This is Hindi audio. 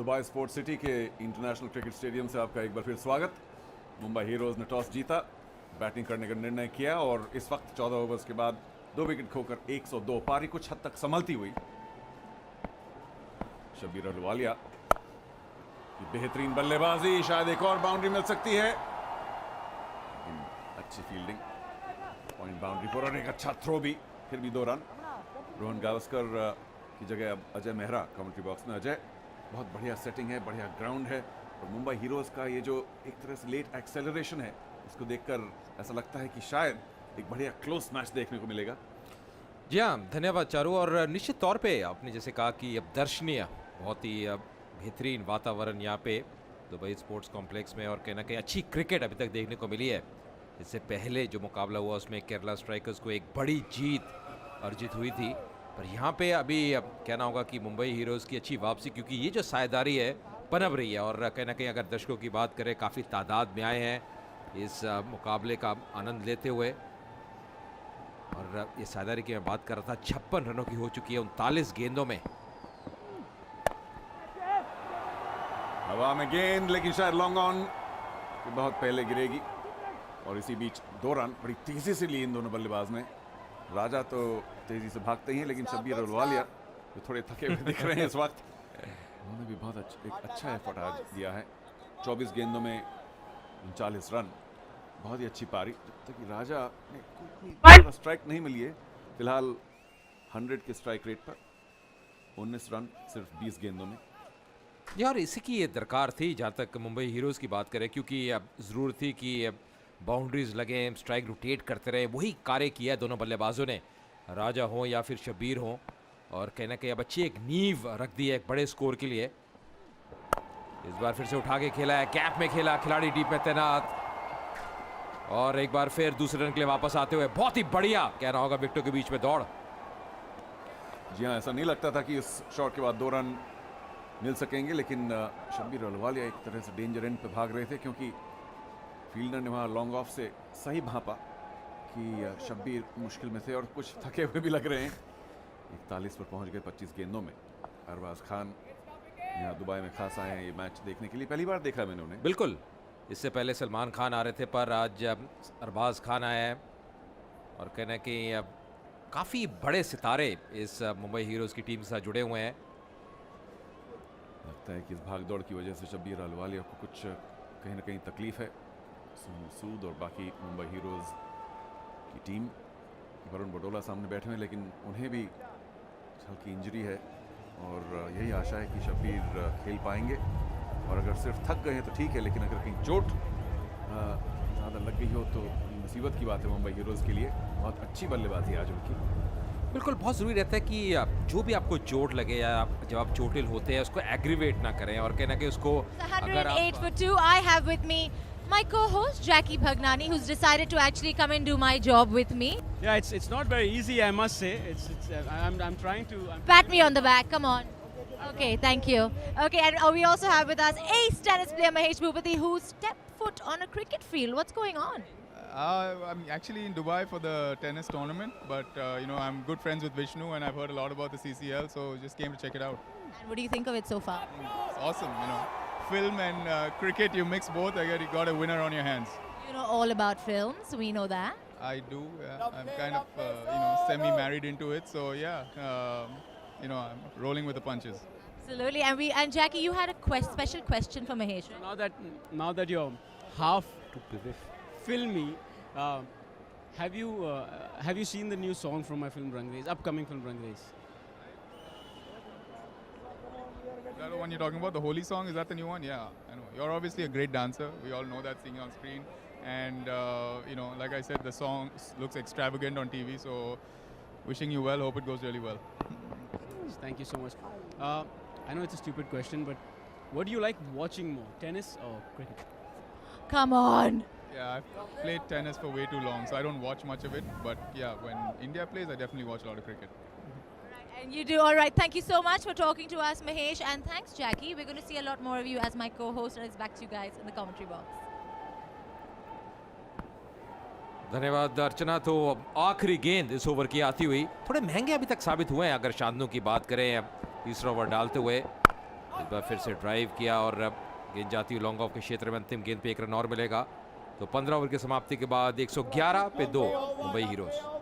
दुबई स्पोर्ट्स सिटी के इंटरनेशनल क्रिकेट स्टेडियम से आपका एक बार फिर स्वागत। मुंबई हीरोज ने टॉस जीता, बैटिंग करने का निर्णय किया और इस वक्त 14 ओवर्स के बाद 2 विकेट खोकर 102 पारी कुछ हद तक संभलती हुई। शब्बीर अहलुवालिया की बेहतरीन बल्लेबाजी, शायद एक और बाउंड्री मिल सकती है, लेकिन अच्छी फील्डिंग, पॉइंट बाउंड्री पर और एक अच्छा थ्रो भी, फिर भी 2 रन। रोहन गावस्कर की जगह अब अजय मेहरा कमेंट्री बॉक्स में। अजय, बहुत बढ़िया सेटिंग है, बढ़िया ग्राउंड है और मुंबई हीरोज का ये जो एक तरह से लेट एक्सेलरेशन है, इसको देखकर ऐसा लगता है कि शायद एक बढ़िया क्लोज मैच देखने को मिलेगा। जी हाँ, धन्यवाद चारू। और निश्चित तौर पे आपने जैसे कहा कि अब दर्शनीय, बहुत ही बेहतरीन वातावरण यहाँ पे दुबई स्पोर्ट्स कॉम्प्लेक्स में, और कहीं ना कहीं अच्छी क्रिकेट अभी तक देखने को मिली है। इससे पहले जो मुकाबला हुआ उसमें केरला स्ट्राइकर्स को एक बड़ी जीत अर्जित हुई थी, पर यहाँ पे अभी कहना होगा कि मुंबई हीरोज़ की अच्छी वापसी, क्योंकि ये जो साझेदारी है पनप रही है और कहीं ना कहीं अगर दर्शकों की बात करें काफ़ी तादाद में आए हैं इस मुकाबले का आनंद लेते हुए। और ये साझेदारी की मैं बात कर रहा था, 56 रनों की हो चुकी है 39 गेंदों में। हवा में गेंद, लेकिन शायद लॉन्ग ऑन बहुत पहले गिरेगी और इसी बीच 2 रन बड़ी तेजी से लिए इन दोनों बल्लेबाज ने। राजा तो तेजी से भागते ही हैं, लेकिन शब्बीर अहलुवालिया जो थोड़े थके हुए दिख रहे हैं इस वक्त, उन्होंने भी बहुत एक अच्छा एफर्ट आज दिया है। 24 गेंदों में 39 रन, बहुत ही अच्छी पारी। जब तक कि राजा ने कोई स्ट्राइक नहीं मिली है फिलहाल 100 के स्ट्राइक रेट पर, 19 रन सिर्फ 20 गेंदों में। यार इसी की ये दरकार थी जहाँ तक मुंबई हीरोज़ की बात करें, क्योंकि अब ज़रूरत थी कि बाउंड्रीज लगे, स्ट्राइक रोटेट करते रहे। वही कार्य किया दोनों बल्लेबाजों ने, राजा हो या फिर शब्बीर हो, और कहना कि अब अच्छी एक नींव रख दी है एक बड़े स्कोर के लिए। इस बार फिर से उठा के खेला है, गैप में खेला, खिलाड़ी डीप में तैनात, और एक बार फिर दूसरे रन के लिए वापस आते हुए बहुत ही बढ़िया कहना होगा विकेटों के बीच में दौड़। जी हाँ, ऐसा नहीं लगता था कि इस शॉट के बाद 2 रन मिल सकेंगे, लेकिन शब्बीर अहलुवालिया एक तरह से डेंजर एंड पे भाग रहे थे, क्योंकि फील्डर ने वहाँ लॉन्ग ऑफ से सही भांपा कि शब्बीर मुश्किल में थे और कुछ थके हुए भी लग रहे हैं। 41 पर पहुंच गए 25 गेंदों में। अरबाज खान यहाँ दुबई में खास आए हैं ये मैच देखने के लिए, पहली बार देखा मैंने उन्हें। बिल्कुल, इससे पहले सलमान खान आ रहे थे, पर आज अरबाज खान आए हैं और कहना कि काफ़ी बड़े सितारे इस मुंबई हीरोज़ की टीम के साथ जुड़े हुए हैं। लगता है कि इस भाग दौड़ की वजह से शब्बीर अहलुवालिया को कुछ कहीं ना कहीं तकलीफ है। सूद और बाकी मुंबई हीरोज़ की टीम, वरुण बडोला सामने बैठे हैं, लेकिन उन्हें भी हल्की इंजरी है और यही आशा है कि शब्बीर खेल पाएंगे। और अगर सिर्फ थक गए हैं तो ठीक है, लेकिन अगर कहीं चोट ज़्यादा लग गई हो तो मुसीबत की बात है मुंबई हीरोज़ के लिए। बहुत अच्छी बल्लेबाजी आज उनकी। बिल्कुल, बहुत ज़रूरी रहता है कि जो भी आपको चोट लगे या जब आप चोटिल होते हैं उसको एग्रीवेट ना करें, और कहना कि उसको अगर 108 for 2, I have with me my co-host Jackie Bhagnani, who's decided to actually come and do my job with me. Yeah, it's not very easy, I must say. I'm trying to. Pat me on the back, come on. Okay, thank you. Okay, and we also have with us ace tennis player Mahesh Bhupathi, who stepped foot on a cricket field. What's going on? I'm actually in Dubai for the tennis tournament, but I'm good friends with Vishnu and I've heard a lot about the CCL, so just came to check it out. And what do you think of it so far? It's awesome, film and cricket, you mix both, I guess you got a winner on your hands. You know all about films, we know that. I do, I'm kind of semi-married into it, so yeah, I'm rolling with the punches. Absolutely, and Jackie, you had a special question for Mahesh. Now that you're half filmy, have you seen the new song from my film Rangreez, upcoming film Rangreez? Is that the one you're talking about, the Holy song? Is that the new one? Yeah, I know. You're obviously a great dancer. We all know that, singing on screen. And, like I said, the song looks extravagant on TV. So, wishing you well. Hope it goes really well. Thank you so much. I know it's a stupid question, but what do you like watching more, tennis or cricket? Come on. Yeah, I've played tennis for way too long, so I don't watch much of it. But yeah, when India plays, I definitely watch a lot of cricket. And you do all right. Thank you so much for talking to us, Mahesh, and thanks, Jackie. We're going to see a lot more of you as my co-host, and it's back to you guys in the commentary box. धन्यवाद अर्चना। तो आखिरी गेंद इस ओवर की आती हुई, थोड़े महंगे अभी तक साबित हुए हैं अगर शांतनु की बात करें। तीसरा ओवर डालते हुए इस बार फिर से ड्राइव किया और अब गेंद जाती हुई लॉन्ग ऑफ के क्षेत्र में अंतिम गेंद पे 1 रन और मिलेगा। तो 15 ओवर की समाप्ति के बाद 111 पे 2 मुंबई हीरोज।